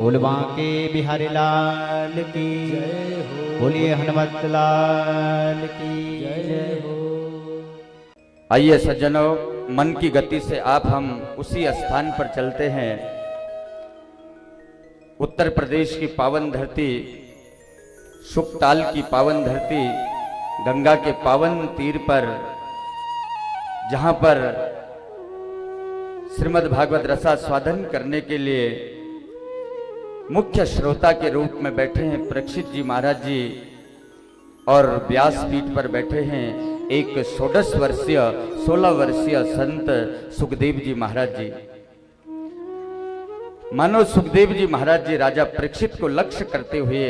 बोल बांके बिहारी लाल की जय हो, बोलिए हनुमत लाल की जय हो। आइए सज्जनों, मन की गति से आप हम उसी स्थान पर चलते हैं। उत्तर प्रदेश की पावन धरती, सुखताल की पावन धरती, गंगा के पावन तीर पर, जहां पर श्रीमद् भागवत रसास्वादन करने के लिए मुख्य श्रोता के रूप में बैठे हैं परीक्षित जी महाराज जी, और व्यासपीठ पर बैठे हैं एक 16 वर्षीय संत सुखदेव जी महाराज जी। मानो सुखदेव जी महाराज जी राजा परीक्षित को लक्ष्य करते हुए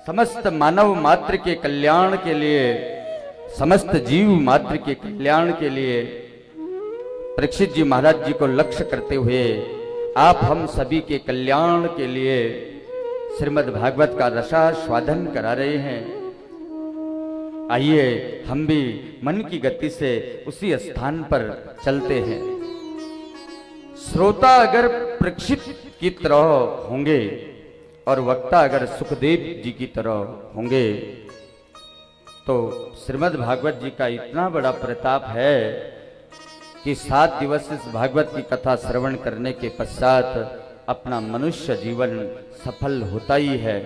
समस्त मानव मात्र के कल्याण के लिए, समस्त जीव मात्र के कल्याण के लिए परीक्षित जी महाराज जी को लक्ष्य करते हुए आप हम सभी के कल्याण के लिए श्रीमद् भागवत का रसास्वादन करा रहे हैं। आइए हम भी मन की गति से उसी स्थान पर चलते हैं। श्रोता अगर परीक्षित की तरह होंगे और वक्ता अगर सुखदेव जी की तरह होंगे तो श्रीमद् भागवत जी का इतना बड़ा प्रताप है कि 7 दिवस इस भागवत की कथा श्रवण करने के पश्चात अपना मनुष्य जीवन सफल होता ही है।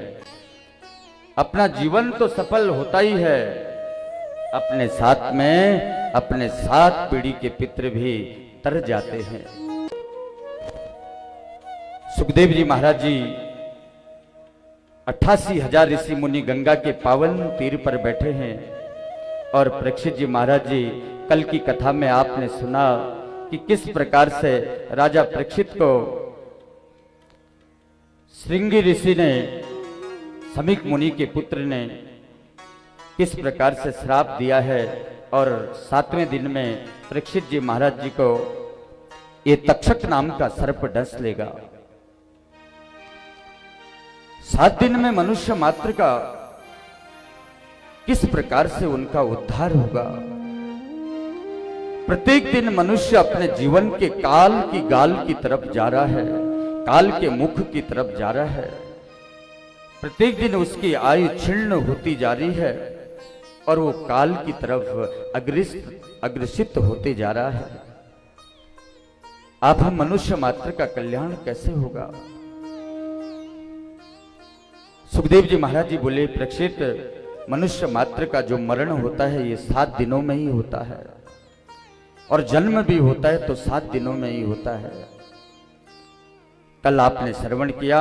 अपना जीवन तो सफल होता ही है, अपने साथ में अपने 7 पीढ़ी के पितृ भी तर जाते हैं। सुखदेव जी महाराज जी 88,000 ऋषि मुनि गंगा के पावन तीर पर बैठे हैं और परीक्षित जी महाराज जी कल की कथा में आपने सुना कि किस प्रकार से राजा परीक्षित को श्रृंगी ऋषि ने, समीक मुनि के पुत्र ने किस प्रकार से श्राप दिया है और 7वें दिन में परीक्षित जी महाराज जी को ये तक्षक नाम का सर्प डस लेगा। 7 दिन में मनुष्य मात्र का किस प्रकार से उनका उद्धार होगा। प्रत्येक दिन मनुष्य अपने जीवन के काल की गाल की तरफ जा रहा है, काल के मुख की तरफ जा रहा है। प्रत्येक दिन उसकी आयु क्षीण होती जा रही है और वो काल की तरफ अग्रसित होते जा रहा है। आप हम मनुष्य मात्र का कल्याण कैसे होगा। सुखदेव जी महाराज जी बोले, परीक्षित, मनुष्य मात्र का जो मरण होता है ये 7 दिनों में ही होता है और जन्म भी होता है तो 7 दिनों में ही होता है। कल आपने श्रवण किया,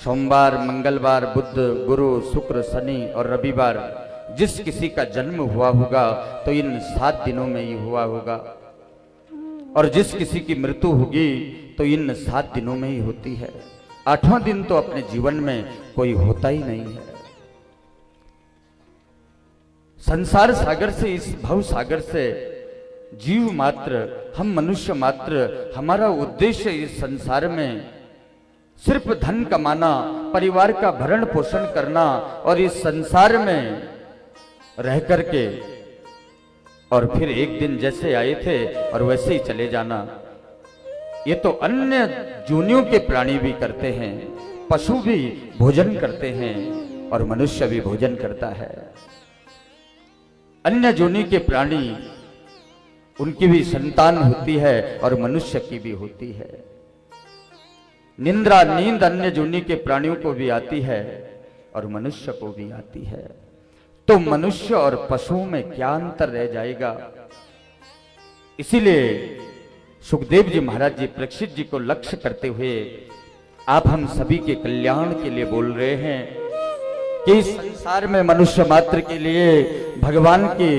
सोमवार, मंगलवार, बुध, गुरु, शुक्र, शनि और रविवार जिस किसी का जन्म हुआ होगा तो इन 7 दिनों में ही हुआ होगा, और जिस किसी की मृत्यु होगी तो इन 7 दिनों में ही होती है। 8वां दिन तो अपने जीवन में कोई होता ही नहीं है। संसार सागर से, इस भव सागर से जीव मात्र, हम मनुष्य मात्र, हमारा उद्देश्य इस संसार में सिर्फ धन कमाना, परिवार का भरण पोषण करना और इस संसार में रह करके और फिर एक दिन जैसे आए थे और वैसे ही चले जाना। ये तो अन्य जूनियों के प्राणी भी करते हैं, पशु भी भोजन करते हैं और मनुष्य भी भोजन करता है। अन्य जोनि के प्राणी, उनकी भी संतान होती है और मनुष्य की भी होती है। निंद्रा, नींद अन्य जोनि के प्राणियों को भी आती है और मनुष्य को भी आती है। तो मनुष्य और पशुओं में क्या अंतर रह जाएगा। इसीलिए सुखदेव जी महाराज जी परीक्षित जी को लक्ष्य करते हुए आप हम सभी के कल्याण के लिए बोल रहे हैं कि इस संसार में मनुष्य मात्र के लिए भगवान के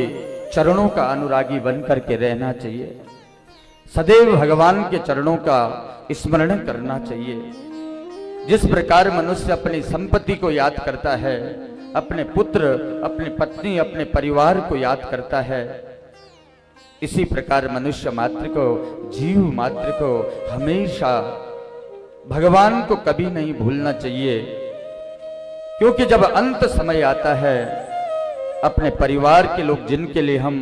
चरणों का अनुरागी बन करके रहना चाहिए। सदैव भगवान के चरणों का स्मरण करना चाहिए। जिस प्रकार मनुष्य अपनी संपत्ति को याद करता है, अपने पुत्र, अपनी पत्नी, अपने परिवार को याद करता है, इसी प्रकार मनुष्य मात्र को, जीव मात्र को हमेशा भगवान को कभी नहीं भूलना चाहिए। क्योंकि जब अंत समय आता है, अपने परिवार के लोग जिनके लिए हम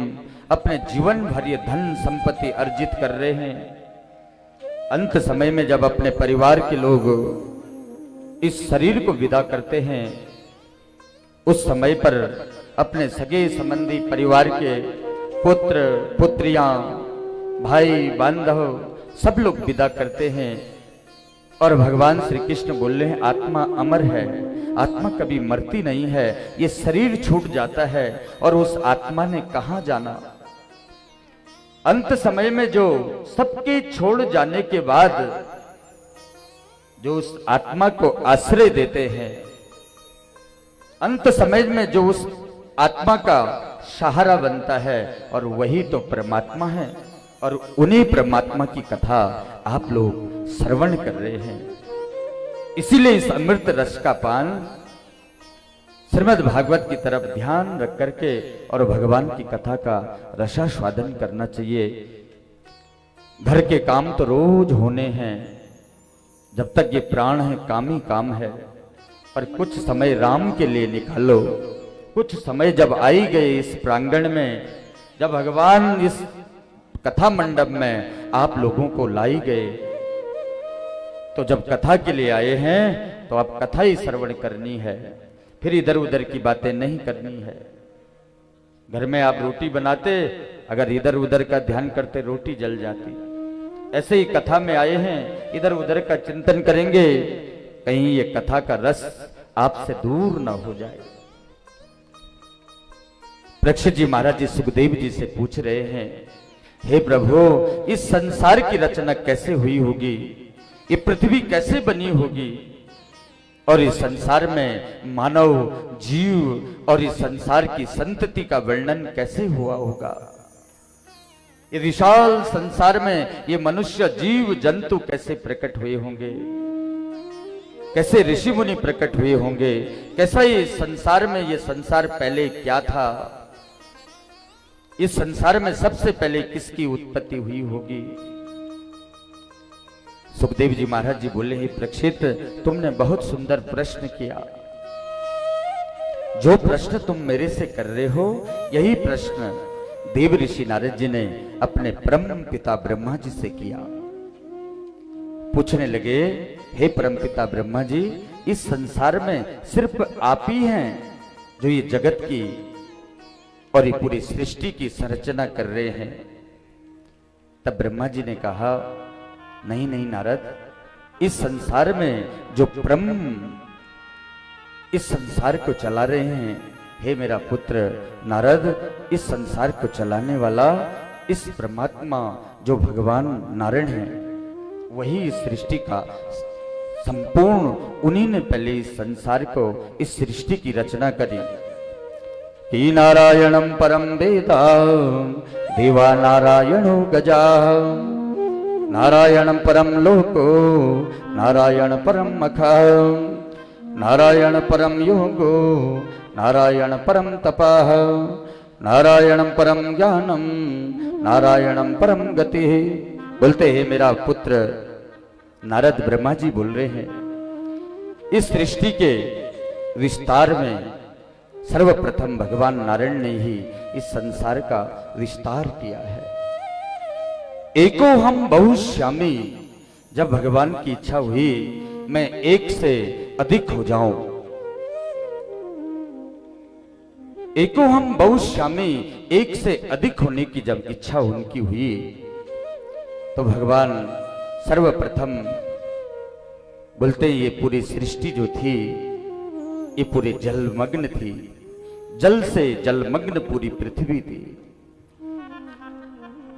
अपने जीवन भर ये धन संपत्ति अर्जित कर रहे हैं, अंत समय में जब अपने परिवार के लोग इस शरीर को विदा करते हैं, उस समय पर अपने सगे संबंधी परिवार के पुत्र पुत्रियां, भाई बांधव सब लोग विदा करते हैं और भगवान श्री कृष्ण बोल रहे हैं आत्मा अमर है, आत्मा कभी मरती नहीं है, ये शरीर छूट जाता है और उस आत्मा ने कहां जाना। अंत समय में जो सबके छोड़ जाने के बाद जो उस आत्मा को आश्रय देते हैं, अंत समय में जो उस आत्मा का सहारा बनता है और वही तो परमात्मा है। और उन्हीं परमात्मा की कथा आप लोग श्रवण कर रहे हैं। इसीलिए इस अमृत रस का पान श्रीमद् भागवत की तरफ ध्यान रख करके और भगवान की कथा का रसास्वादन करना चाहिए। घर के काम तो रोज होने हैं, जब तक ये प्राण है काम ही काम है, पर कुछ समय राम के लिए निकालो। कुछ समय जब आई गए इस प्रांगण में, जब भगवान इस कथा मंडप में आप लोगों को लाई गए, तो जब कथा के लिए आए हैं तो आप कथा ही श्रवण करनी है, फिर इधर उधर की बातें नहीं करनी है। घर में आप रोटी बनाते, अगर इधर उधर का ध्यान करते रोटी जल जाती। ऐसे ही कथा में आए हैं, इधर उधर का चिंतन करेंगे, कहीं ये कथा का रस आपसे दूर ना हो जाए। परीक्षित जी महाराज जी सुखदेव जी से पूछ रहे हैं, हे प्रभु, इस संसार की रचना कैसे हुई होगी, ये पृथ्वी कैसे बनी होगी, और इस संसार में मानव जीव और इस संसार की संतति का वर्णन कैसे हुआ होगा। ये विशाल संसार में ये मनुष्य जीव जंतु कैसे प्रकट हुए होंगे, कैसे ऋषि मुनि प्रकट हुए होंगे, कैसा ये संसार में ये संसार पहले क्या था, इस संसार में सबसे पहले किसकी उत्पत्ति हुई होगी। सुखदेव जी महाराज जी बोले, हे परीक्षित, तुमने बहुत सुंदर प्रश्न किया। जो प्रश्न तुम मेरे से कर रहे हो, यही प्रश्न देव ऋषि नारद जी ने अपने परम पिता ब्रह्मा जी से किया। पूछने लगे, हे परम पिता ब्रह्मा जी, इस संसार में सिर्फ आप ही हैं जो ये जगत की और ये पूरी सृष्टि की संरचना कर रहे हैं। तब ब्रह्मा जी ने कहा, नहीं नहीं नारद, इस संसार में जो ब्रह्म इस संसार को चला रहे हैं, हे मेरा पुत्र नारद, इस संसार को चलाने वाला इस परमात्मा जो भगवान नारायण है, वही इस सृष्टि का संपूर्ण, उन्हीं ने पहले इस संसार को, इस सृष्टि की रचना करी। कि नारायणं परम वेदा देवा नारायणो गजा, नारायण परम लोको नारायण परम मखा, नारायण परम योगो नारायण परम तपः, नारायण परम ज्ञानम नारायणम परम गति। बोलते हैं मेरा पुत्र नारद ब्रह्मा जी बोल रहे हैं, इस सृष्टि के विस्तार में सर्वप्रथम भगवान नारायण ने ही इस संसार का विस्तार किया है। एको हम बहुश्यामी, जब भगवान की इच्छा हुई मैं एक से अधिक हो जाऊं, एको हम बहुश्यामी, एक से अधिक होने की जब इच्छा उनकी हुई, तो भगवान सर्वप्रथम बोलते ये पूरी सृष्टि जो थी ये पूरे जलमग्न थी, जल से जलमग्न पूरी पृथ्वी थी।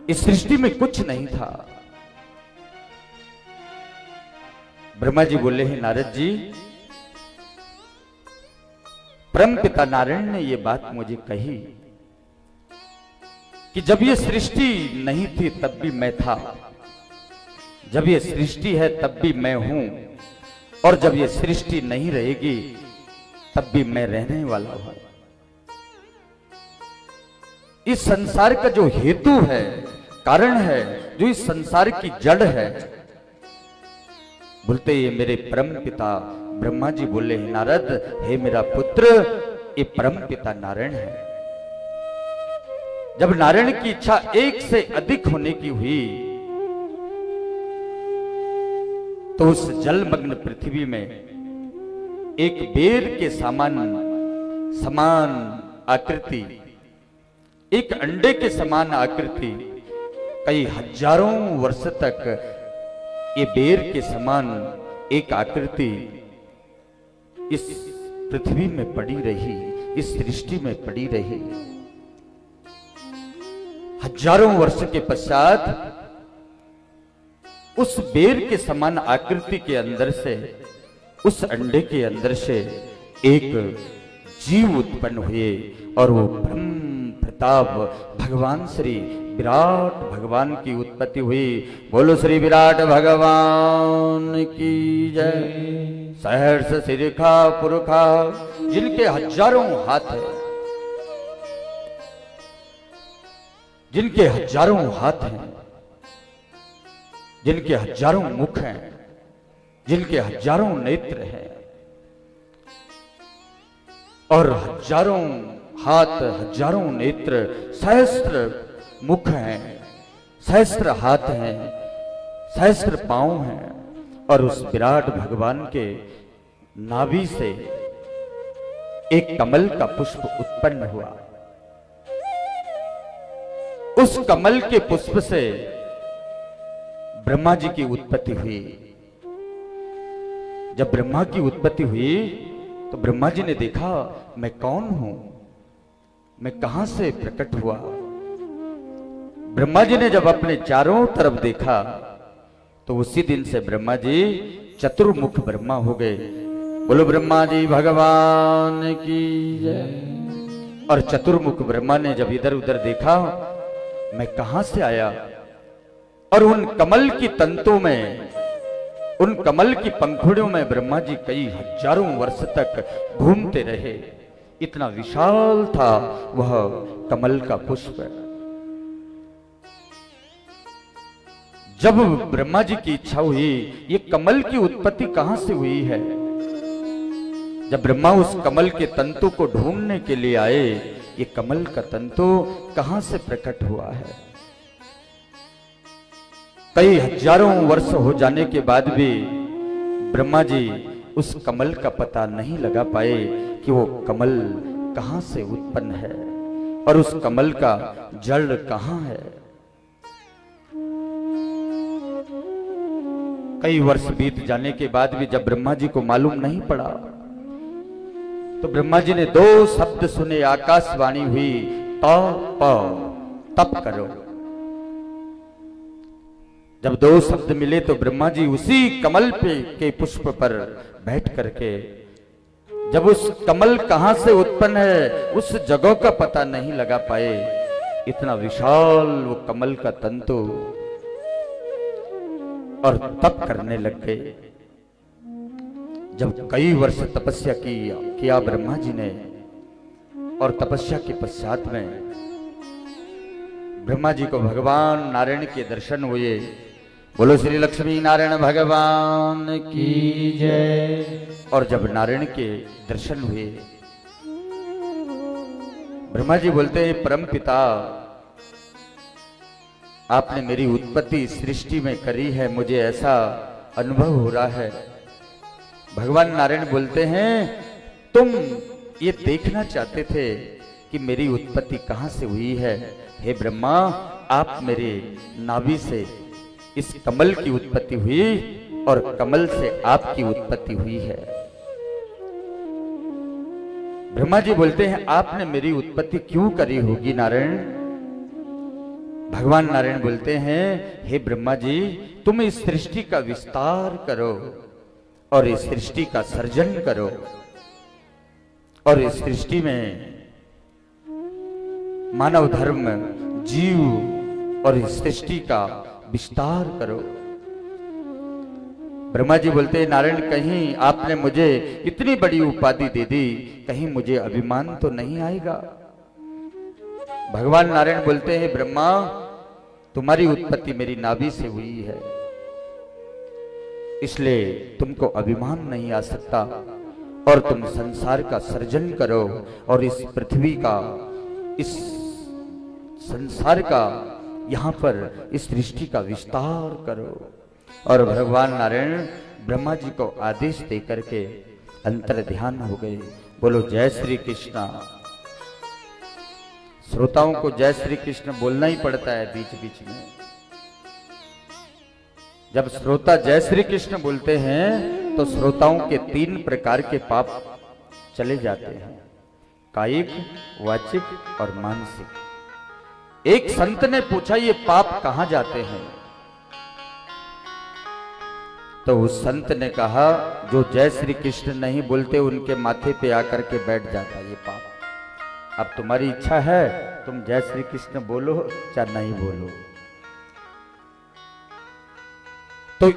इस सृष्टि में कुछ नहीं था। ब्रह्मा जी बोले हैं, नारद जी, परम पिता नारायण ने ये बात मुझे कही कि जब ये सृष्टि नहीं थी तब भी मैं था, जब ये सृष्टि है तब भी मैं हूं, और जब ये सृष्टि नहीं रहेगी तब भी मैं रहने वाला हूं। इस संसार का जो हेतु है, कारण है, जो इस संसार की जड़ है, बोलते ये मेरे परम पिता ब्रह्मा जी बोले, नारद हे मेरा पुत्र, ये परम पिता नारायण है। जब नारायण की इच्छा एक से अधिक होने की हुई, तो उस जलमग्न पृथ्वी में एक बेर के समान आकृति, एक अंडे के समान आकृति कई हजारों वर्ष तक ये बेर के समान एक आकृति इस पृथ्वी में पड़ी रही, इस सृष्टि में पड़ी रही। हजारों वर्ष के पश्चात उस बेर के समान आकृति के अंदर से, उस अंडे के अंदर से एक जीव उत्पन्न हुए और वो ब्रह्म प्रताप भगवान श्री विराट भगवान की उत्पत्ति हुई। बोलो श्री विराट भगवान की जय। सहर्ष सिरखा पुरखा, जिनके हजारों हाथ है, जिनके हजारों हाथ हैं, जिनके हजारों मुख हैं, जिनके हजारों नेत्र हैं और हजारों हाथ, हजारों नेत्र, सहस्त्र मुख हैं, सहस्त्र हाथ हैं, सहस्त्र पांव हैं और उस विराट भगवान के नाभि से एक कमल का पुष्प उत्पन्न हुआ। उस कमल के पुष्प से ब्रह्मा जी की उत्पत्ति हुई। जब ब्रह्मा की उत्पत्ति हुई तो ब्रह्मा जी ने देखा मैं कौन हूं, मैं कहां से प्रकट हुआ। ब्रह्मा जी ने जब अपने चारों तरफ देखा तो उसी दिन से ब्रह्मा जी चतुर्मुख ब्रह्मा हो गए। बोलो ब्रह्मा जी भगवान की जय। और चतुर्मुख ब्रह्मा ने जब इधर उधर देखा मैं कहां से आया, और उन कमल की तंतों में, उन कमल की पंखुड़ियों में ब्रह्मा जी कई हजारों वर्ष तक घूमते रहे। इतना विशाल था वह कमल का पुष्प। जब ब्रह्मा जी की इच्छा हुई ये कमल की उत्पत्ति कहां से हुई है, जब ब्रह्मा उस कमल के तंतु को ढूंढने के लिए आए, ये कमल का तंतु कहां से प्रकट हुआ है। कई हजारों वर्ष हो जाने के बाद भी ब्रह्मा जी उस कमल का पता नहीं लगा पाए कि वो कमल कहां से उत्पन्न है और उस कमल का जड़ कहां है। कई वर्ष बीत जाने के बाद भी जब ब्रह्मा जी को मालूम नहीं पड़ा तो ब्रह्मा जी ने दो शब्द सुने, आकाशवाणी हुई, तप करो। जब दो शब्द मिले तो ब्रह्मा जी उसी कमल पे के पुष्प पर बैठ करके, जब उस कमल कहां से उत्पन्न है उस जगह का पता नहीं लगा पाए, इतना विशाल वो कमल का तंतु, और तप करने लग गए। जब कई वर्ष तपस्या किया ब्रह्मा जी ने, और तपस्या के पश्चात में ब्रह्मा जी को भगवान नारायण के दर्शन हुए। बोलो श्री लक्ष्मी नारायण भगवान की जय। और जब नारायण के दर्शन हुए, ब्रह्मा जी बोलते हैं परम पिता, आपने मेरी उत्पत्ति सृष्टि में करी है, मुझे ऐसा अनुभव हो रहा है। भगवान नारायण बोलते हैं तुम ये देखना चाहते थे कि मेरी उत्पत्ति कहां से हुई है। हे ब्रह्मा, आप मेरे नाभि से इस कमल की उत्पत्ति हुई और कमल से आपकी उत्पत्ति हुई है। ब्रह्मा जी बोलते हैं आपने मेरी उत्पत्ति क्यों करी होगी नारायण। भगवान नारायण बोलते हैं हे ब्रह्मा जी, तुम इस सृष्टि का विस्तार करो और इस सृष्टि का सर्जन करो और इस सृष्टि में मानव धर्म, जीव और इस सृष्टि का विस्तार करो। ब्रह्मा जी बोलते हैं नारायण, कहीं आपने मुझे इतनी बड़ी उपाधि दे दी, कहीं मुझे अभिमान तो नहीं आएगा। भगवान नारायण बोलते हैं ब्रह्मा, तुम्हारी उत्पत्ति मेरी नाभि से हुई है, इसलिए तुमको अभिमान नहीं आ सकता और तुम संसार का सर्जन करो और इस पृथ्वी का, इस संसार का, यहां पर इस सृष्टि का विस्तार करो। और भगवान नारायण ब्रह्मा जी को आदेश दे करके अंतर ध्यान हो गए। बोलो जय श्री कृष्णा। श्रोताओं को जय श्री कृष्ण बोलना ही पड़ता है बीच बीच में। जब श्रोता जय श्री कृष्ण बोलते हैं तो श्रोताओं के 3 प्रकार के पाप चले जाते हैं, कायिक, वाचिक और मानसिक। एक संत ने पूछा ये पाप कहां जाते हैं? तो उस संत ने कहा जो जय श्री कृष्ण नहीं बोलते उनके माथे पे आकर के बैठ जाता ये पाप। अब तुम्हारी इच्छा है तुम जय श्री कृष्ण बोलो चाहे नहीं बोलो। तो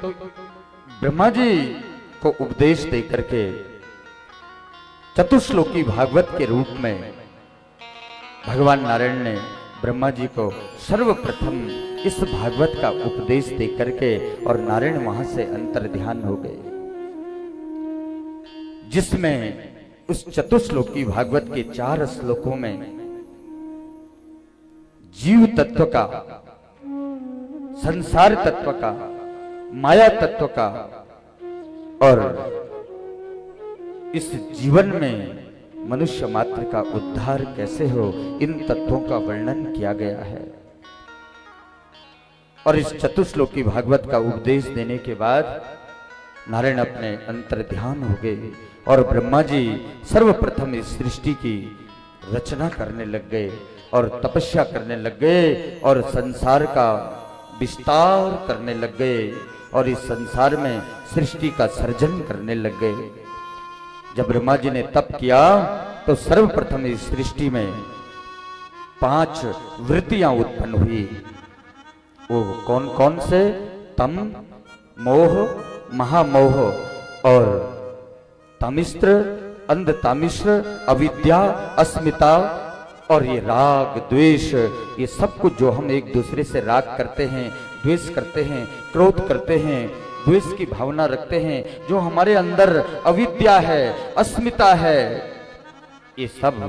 ब्रह्मा जी को उपदेश दे करके चतुश्लोकी भागवत के रूप में भगवान नारायण ने ब्रह्मा जी को सर्वप्रथम इस भागवत का उपदेश दे करके और नारायण वहां से अंतर ध्यान हो गए, जिसमें उस चतुश्लोकी भागवत के 4 श्लोकों में जीव तत्व का, संसार तत्व का, माया तत्व का और इस जीवन में मनुष्य मात्र का उद्धार कैसे हो, इन तत्वों का वर्णन किया गया है। और इस चतुश्लोकी भागवत का उपदेश देने के बाद नारायण अपने अंतर ध्यान हो गए और ब्रह्मा जी सर्वप्रथम इस सृष्टि की रचना करने लग गए और तपस्या करने लग गए और संसार का विस्तार करने लग गए और इस संसार में सृष्टि का सर्जन करने लग गए। जब ब्रह्मा जी ने तप किया तो सर्वप्रथम इस सृष्टि में 5 वृत्तियां उत्पन्न हुई। वो कौन कौन से? तम, मोह, महामोह और तमिश्र, अंधतामिश्र, अविद्या, अस्मिता और ये राग, द्वेष, ये सब कुछ जो हम एक दूसरे से राग करते हैं, द्वेष करते हैं, क्रोध करते हैं, द्वेष की भावना रखते हैं, जो हमारे अंदर अविद्या है, अस्मिता है, ये सब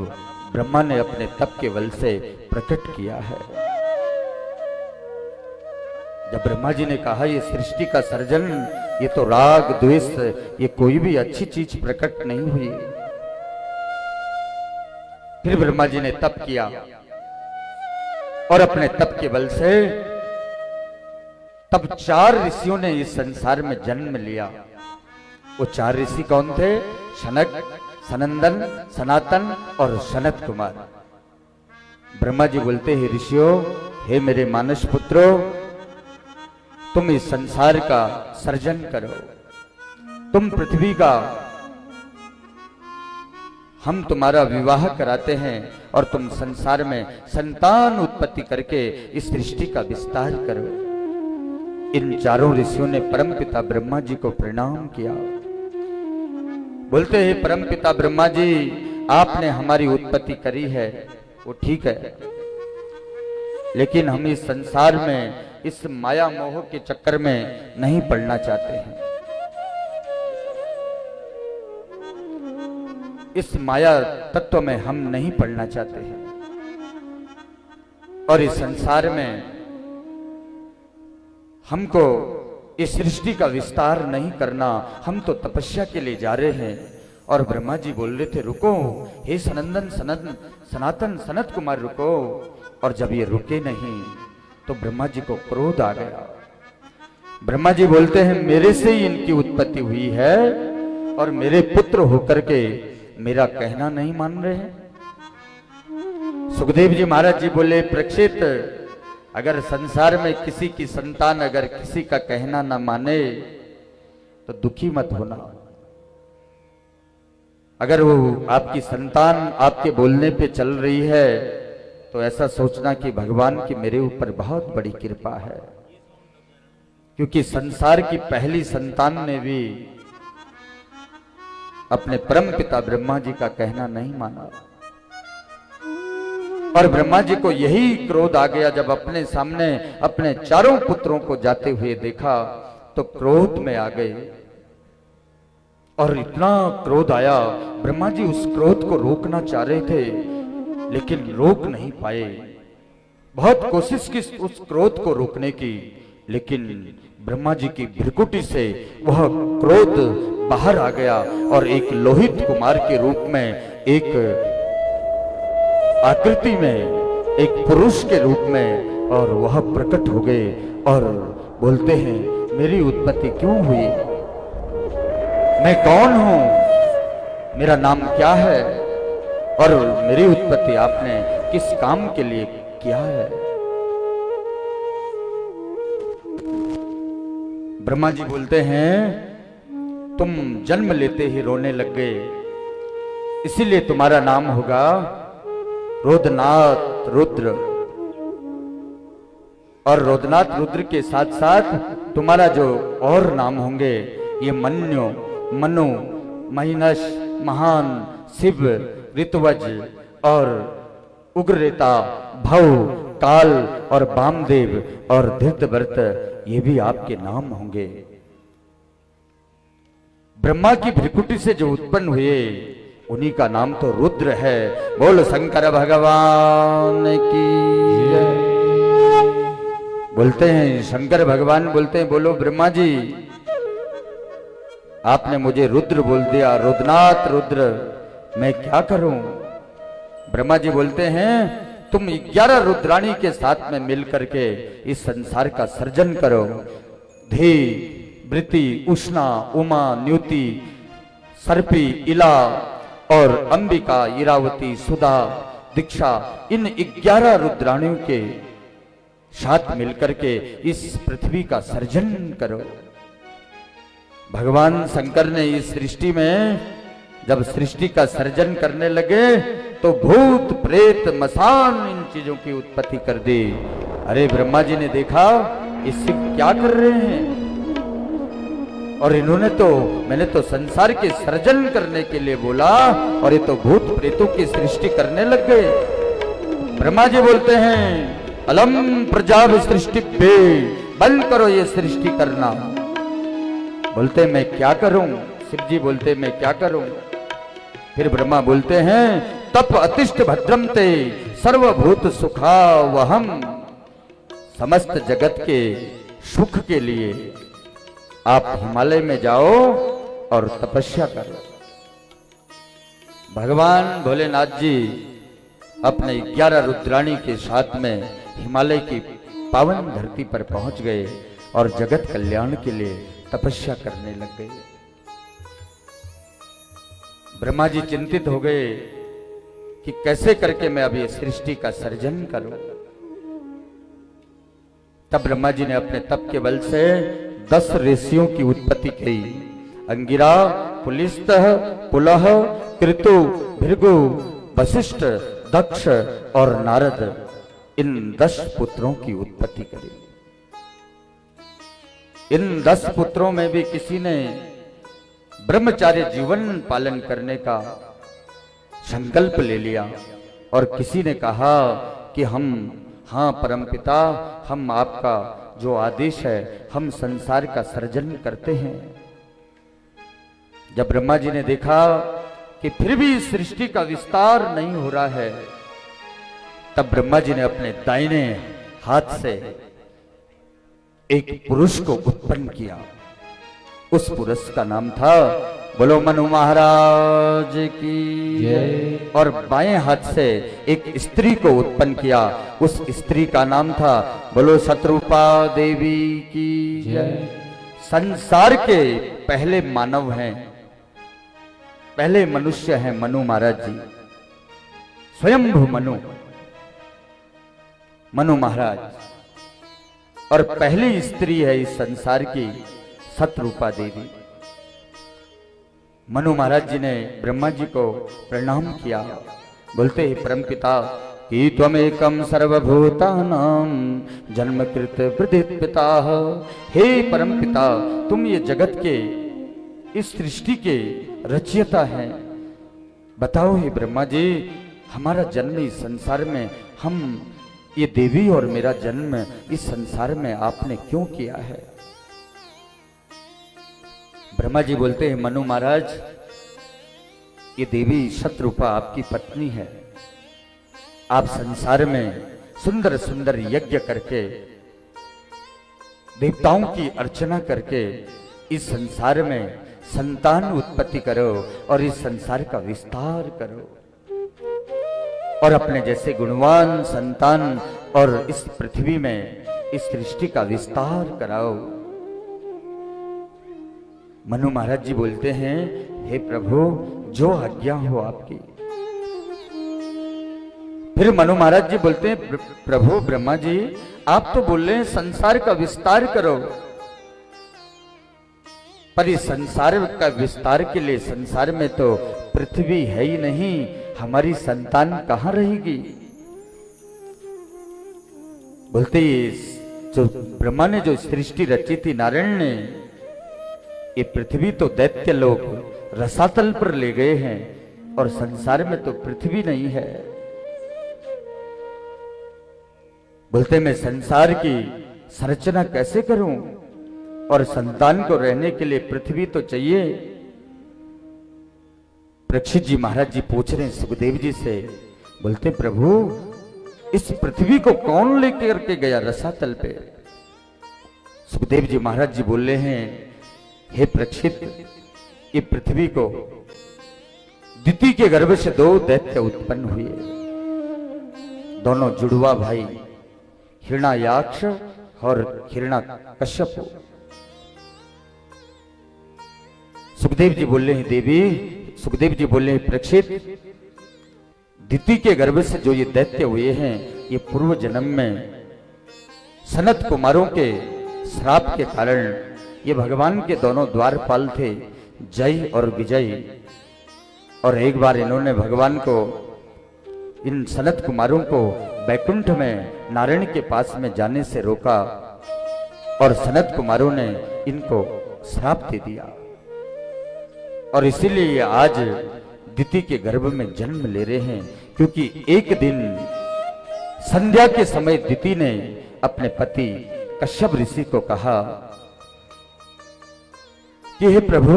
ब्रह्मा ने अपने तप के बल से प्रकट किया है। जब ब्रह्मा जी ने कहा ये सृष्टि का सर्जन, ये तो राग द्वेष, ये कोई भी अच्छी चीज प्रकट नहीं हुई। फिर ब्रह्मा जी ने तप किया और अपने तप के बल से तब 4 ऋषियों ने इस संसार में जन्म लिया। वो 4 ऋषि कौन थे? शनक, सनंदन, सनातन और सनत कुमार। ब्रह्मा जी बोलते हैं ऋषियों, हे मेरे मानस पुत्रों, तुम इस संसार का सर्जन करो, तुम पृथ्वी का, हम तुम्हारा विवाह कराते हैं और तुम संसार में संतान उत्पत्ति करके इस सृष्टि का विस्तार करो। इन 4 ऋषियों ने परमपिता ब्रह्मा जी को प्रणाम किया। बोलते हैं परमपिता ब्रह्मा जी, आपने हमारी उत्पत्ति करी है, वो ठीक है, लेकिन हम इस संसार में इस माया मोह के चक्कर में नहीं पड़ना चाहते हैं। इस माया तत्व में हम नहीं पड़ना चाहते हैं और इस संसार में हमको इस सृष्टि का विस्तार नहीं करना, हम तो तपस्या के लिए जा रहे हैं। और ब्रह्मा जी बोल रहे थे रुको, हे सनंदन, सनातन, सनत कुमार रुको। और जब ये रुके नहीं तो ब्रह्मा जी को क्रोध आ गया। ब्रह्मा जी बोलते हैं मेरे से ही इनकी उत्पत्ति हुई है और मेरे पुत्र होकर के मेरा कहना नहीं मान रहे हैं। सुखदेव जी महाराज जी बोले, परीक्षित, अगर संसार में किसी की संतान अगर किसी का कहना ना माने तो दुखी मत होना। अगर वो आपकी संतान आपके बोलने पे चल रही है तो ऐसा सोचना कि भगवान की मेरे ऊपर बहुत बड़ी कृपा है, क्योंकि संसार की पहली संतान ने भी अपने परम पिता ब्रह्मा जी का कहना नहीं माना। और ब्रह्मा जी को यही क्रोध आ गया जब अपने सामने अपने 4 पुत्रों को जाते हुए देखा तो क्रोध में आ गए। और इतना क्रोध आया, ब्रह्मा जी उस क्रोध को रोकना चाह रहे थे लेकिन रोक नहीं पाए। बहुत कोशिश की उस क्रोध को रोकने की, लेकिन ब्रह्मा जी की भ्रिकुटी से वह क्रोध बाहर आ गया और एक लोहित कुमार के रूप में, एक आकृति में, एक पुरुष के रूप में, और वह प्रकट हो गए और बोलते हैं, मेरी उत्पत्ति क्यों हुई, मैं कौन हूं, मेरा नाम क्या है और मेरी उत्पत्ति आपने किस काम के लिए किया है। ब्रह्मा जी बोलते हैं, तुम जन्म लेते ही रोने लग गए, इसीलिए तुम्हारा नाम होगा रोदनाथ रुद्र। और रोदनाथ रुद्र के साथ साथ तुम्हारा जो और नाम होंगे, ये मन्यो, मनु, महिनश, महान, शिव, ऋतुवज और उग्ररेता, भव, काल और वामदेव और धृतव्रत, ये भी आपके नाम होंगे। ब्रह्मा की भ्रिकुटी से जो उत्पन्न हुए, उन्हीं का नाम तो रुद्र है। बोल शंकर भगवान की जय। बोलते हैं शंकर भगवान, बोलते हैं, बोलो ब्रह्मा जी, आपने मुझे रुद्र बोल दिया, रुद्रनाथ रुद्र, मैं क्या करूं। ब्रह्मा जी बोलते हैं, तुम 11 रुद्राणी के साथ में मिल करके इस संसार का सर्जन करो। धी, वृति, उष्णा, उमा, न्युति, सर्पी, इला और अंबिका, इरावती, सुधा, दीक्षा, इन 11 रुद्राणियों के साथ मिलकर के इस पृथ्वी का सर्जन करो। भगवान शंकर ने इस सृष्टि में जब सृष्टि का सर्जन करने लगे तो भूत, प्रेत, मसान, इन चीजों की उत्पत्ति कर दी। अरे ब्रह्मा जी ने देखा, इससे क्या कर रहे हैं, और इन्होंने तो, मैंने तो संसार के सर्जन करने के लिए बोला और ये तो भूत प्रेतों की सृष्टि करने लग गए। ब्रह्मा जी बोलते हैं, अलम प्रजा सृष्टि पे, बंद करो ये सृष्टि करना। बोलते मैं क्या करूं, शिव जी बोलते मैं क्या करूं। फिर ब्रह्मा बोलते हैं, तप अतिष्ठ भद्रम ते सर्वभूत सुखा वहम, समस्त जगत के सुख के लिए आप हिमालय में जाओ और तपस्या करो। भगवान भोलेनाथ जी अपने 11 रुद्राणी के साथ में हिमालय की पावन धरती पर पहुंच गए और जगत कल्याण के लिए तपस्या करने लग गए। ब्रह्मा जी चिंतित हो गए कि कैसे करके मैं अब ये सृष्टि का सर्जन करूं। तब ब्रह्मा जी ने अपने तप के बल से 10 ऋषियों की उत्पत्ति की। अंगिरा, पुलिस्तः, पुलह, कृतु, भृगु, वशिष्ठ, दक्ष और नारद, इन 10 पुत्रों की उत्पत्ति करी। इन 10 पुत्रों में भी किसी ने ब्रह्मचार्य जीवन पालन करने का संकल्प ले लिया और किसी ने कहा कि हम, हाँ परमपिता, हम आपका जो आदेश है हम संसार का सर्जन करते हैं। जब ब्रह्मा जी ने देखा कि फिर भी इस सृष्टि का विस्तार नहीं हो रहा है, तब ब्रह्मा जी ने अपने दाहिने हाथ से एक पुरुष को उत्पन्न किया। उस पुरुष का नाम था, बोलो मनु महाराज की जय। और बाएं हाथ से एक स्त्री को उत्पन्न किया। उस स्त्री का नाम था, बोलो शत्रुपा देवी की जय। संसार के पहले मानव हैं, पहले मनुष्य हैं मनु महाराज जी, स्वयंभू मनु महाराज। और पहली स्त्री है इस संसार की शत्रुपा देवी। मनु महाराज जी ने ब्रह्मा जी को प्रणाम किया। बोलते ही परमपिता कि त्वमेकं सर्वभूतानां जन्मकृत वृद्धित पिता। हे परमपिता, तुम ये जगत के, इस सृष्टि के रचयिता हैं। बताओ हे ब्रह्मा जी, हमारा जन्म इस संसार में, हम ये देवी और मेरा जन्म इस संसार में आपने क्यों किया है। ब्रह्मा जी बोलते हैं, मनु महाराज, ये देवी शत्रुपा आपकी पत्नी है। आप संसार में सुंदर सुंदर यज्ञ करके देवताओं की अर्चना करके इस संसार में संतान उत्पत्ति करो और इस संसार का विस्तार करो और अपने जैसे गुणवान संतान और इस पृथ्वी में इस सृष्टि का विस्तार कराओ। मनु महाराज जी बोलते हैं, हे प्रभु जो आज्ञा हो आपकी। फिर मनु महाराज जी बोलते हैं, प्रभु ब्रह्मा जी आप तो बोल रहे हैं संसार का विस्तार करो, पर इस संसार का विस्तार के लिए संसार में तो पृथ्वी है ही नहीं, हमारी संतान कहां रहेगी। बोलते जो ब्रह्मा ने जो सृष्टि रची थी नारायण ने, ये पृथ्वी तो दैत्य लोग रसातल पर ले गए हैं और संसार में तो पृथ्वी नहीं है। बोलते मैं संसार की संरचना कैसे करूं और संतान को रहने के लिए पृथ्वी तो चाहिए। परीक्षित जी महाराज जी पूछ रहे हैं सुखदेव जी से, बोलते प्रभु इस पृथ्वी को कौन लेकर के गया रसातल पे। सुखदेव जी महाराज जी बोल रहे हैं, हे परीक्षित ये पृथ्वी को दिति के गर्भ से दो दैत्य उत्पन्न हुए, दोनों जुड़वा भाई हिरण्याक्ष और हिरण्यकश्यप। सुखदेव जी बोल रहे हैं देवी, सुखदेव जी बोल रहे हैं परीक्षित दिति के गर्भ से जो ये दैत्य हुए हैं ये पूर्व जन्म में सनत कुमारों के श्राप के कारण ये भगवान के दोनों द्वारपाल थे, जय और विजय। और एक बार इन्होंने भगवान को, इन सनत कुमारों को बैकुंठ में नारायण के पास में जाने से रोका और सनत कुमारों ने इनको श्राप दे दिया और इसीलिए आज दिति के गर्भ में जन्म ले रहे हैं। क्योंकि एक दिन संध्या के समय दिति ने अपने पति कश्यप ऋषि को कहा कि हे प्रभु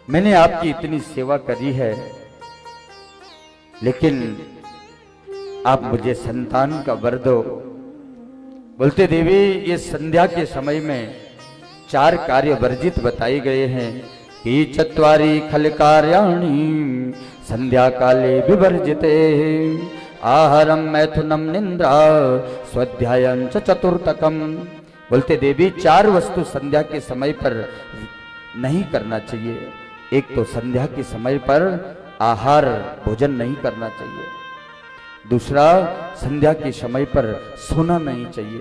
मैंने आपकी इतनी सेवा करी है, लेकिन आप मुझे संतान का वर दो। बोलते देवी ये संध्या के समय में 4 कार्य वर्जित बताए गए हैं कि चत्वारी खल कार्याणि संध्या काले विवर्जिते आहारम मैथुनम निंद्रा स्वाध्यायं च चतुर्थकम। बोलते देवी 4 वस्तु संध्या के समय पर नहीं करना चाहिए। एक तो संध्या के समय पर आहार भोजन नहीं करना चाहिए, दूसरा संध्या के समय पर सोना नहीं चाहिए,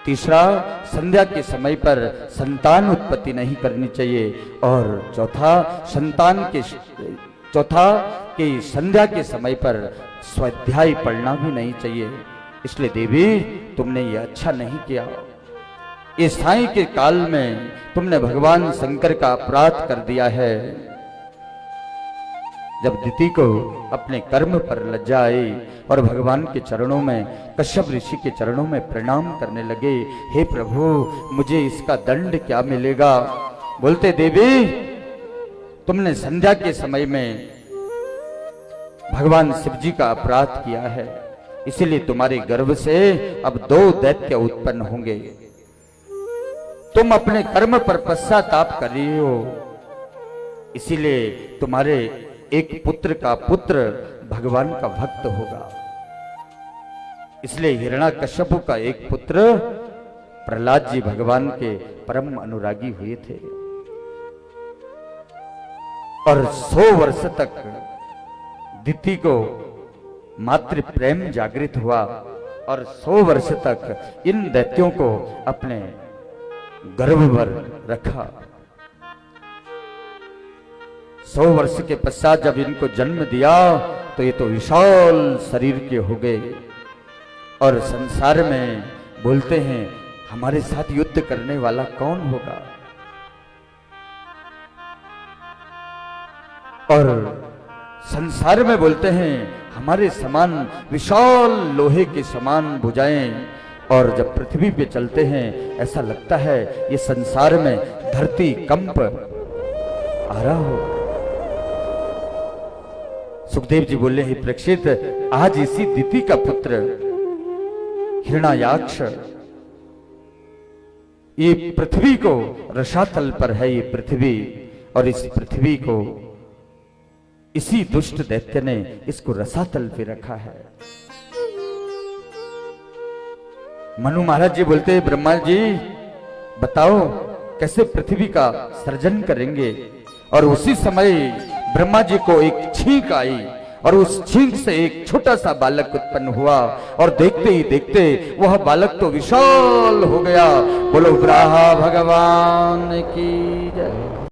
तीसरा संध्या के समय पर संतान उत्पत्ति नहीं करनी चाहिए और चौथा कि संध्या के समय पर स्वाध्याय पढ़ना भी नहीं चाहिए। इसलिए देवी तुमने ये अच्छा नहीं किया। इस साई के काल में तुमने भगवान शंकर का अपराध कर दिया है। जब दिति को अपने कर्म पर लज्जा आई और भगवान के चरणों में, कश्यप ऋषि के चरणों में प्रणाम करने लगे, हे प्रभु मुझे इसका दंड क्या मिलेगा। बोलते देवी तुमने संध्या के समय में भगवान शिव जी का अपराध किया है, इसीलिए तुम्हारे गर्भ से अब 2 दैत्य उत्पन्न होंगे। तुम अपने कर्म पर पश्चाताप कर रही हो, इसीलिए तुम्हारे एक पुत्र का पुत्र भगवान का भक्त होगा। इसलिए हिरण्याकश्यप का एक पुत्र प्रहलाद जी भगवान के परम अनुरागी हुए थे और 100 वर्ष तक दिति को मातृ प्रेम जागृत हुआ और 100 वर्ष तक इन दैत्यों को अपने गर्भ पर रखा। 100 वर्ष के पश्चात जब इनको जन्म दिया तो ये तो विशाल शरीर के हो गए और संसार में बोलते हैं हमारे साथ युद्ध करने वाला कौन होगा। और संसार में बोलते हैं हमारे समान विशाल लोहे के समान भुजाएं, और जब पृथ्वी पे चलते हैं ऐसा लगता है ये संसार में धरती कंप आ रहा हो। सुखदेव जी बोले हे परीक्षित आज इसी दिति का पुत्र हिरण्याक्ष ये पृथ्वी को, रसातल पर है ये पृथ्वी, और इस पृथ्वी को इसी दुष्ट दैत्य ने इसको रसातल पे रखा है। मनु महाराज जी बोलते हैं, ब्रह्मा जी बताओ कैसे पृथ्वी का सर्जन करेंगे। और उसी समय ब्रह्मा जी को एक छींक आई और उस छींक से एक छोटा सा बालक उत्पन्न हुआ, और देखते ही देखते वह बालक तो विशाल हो गया। बोलो ब्रह्मा भगवान की जय।